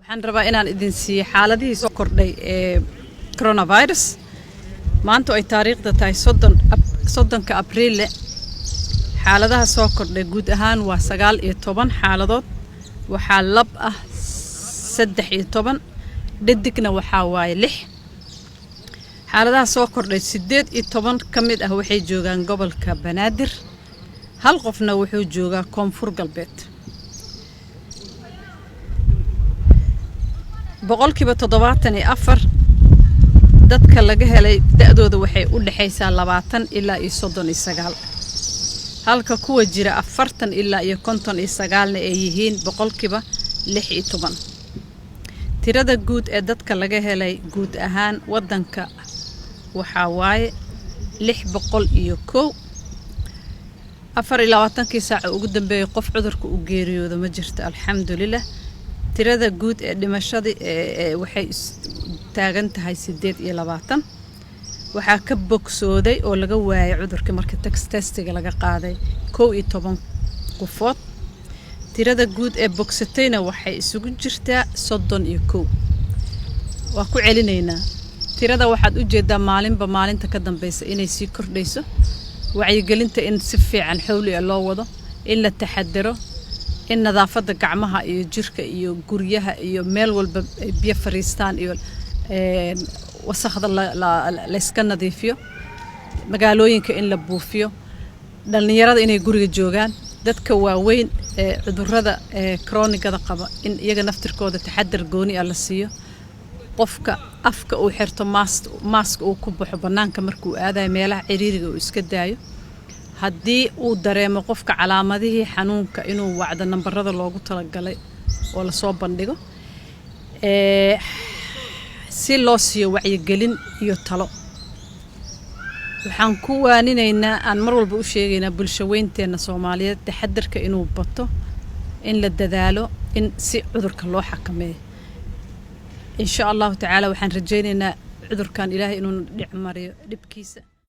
waxaan rabaa inaan idin siiyo xaaladihii soo kordhay ee coronavirus maanta ay taariikhda tahay 30 Abriil xaaladaha soo kordhay guud ahaan waa 19 xaaladood waxaa lab ah 13 dhadigna waxaa waaye 6 xaaladaha soo kordhay 18 kamid ah waxay joogaan gobolka Banaadir hal qofna wuxuu joogaa Koonfur Galbeed boqolkiiba 74 dadka laga helay da'dooda waxay u dhaxaysaa 20 ilaa 39 halka kuwa jira 40 ilaa 59 ay yihiin boqolkiiba 16 tirada guud ee dadka laga helay guud ahaan wadanka waxa waaye 601 24 saac ugu dambeeyay qof cudurka u geeriyoodo ma jirto alxamdulillah tirada guud ee dhimashada waxay taagan tahay 28 waxa ka bogsooday oo laga waayay cudurka marka testiga laga qaaday 11 qofood tirada guud ee bogsatayna waxay isugu jirtaa 31 waa ku celinaynaa tirada waxaad u jeedaa maalinba maalinta ka dambaysa inay sii kordhayso wacyigelinta in si fiican xawli loo wado in la taxadaro in nadaafada gacmaha iyo jirka iyo guryaha iyo meel walba biyo fariistaan iyo wasakhda la iska nadiifiyo magaalooyinka in la buufiyo dhalinyarada inay guriga joogaan dadka waaweyn cudurrada chronic-da qaba in iyaga naftirkooda taxadar gooni ah la siiyo qofka afka uu xirto mask uu ku baxo banaanka markuu aadayo meelaha ciriiriga uu iska daayo haddii uu dareemo qofka calaamadihii xanuunka inuu wacdo nambarada loogu talagalay oo la soo bandhigo si loo siiyo wacyigelin iyo talo waxaan ku waaninaynaa aan mar walba u sheegaynaa bulshaweynteena Soomaaliyeed taxadarka inuu bato in la dadaalo in si cudurka loo xakameeyo insha Allah ta'ala waxaan rajaynaynaa cudurkan Ilaahay inuu dhicmariyo dhibkiisa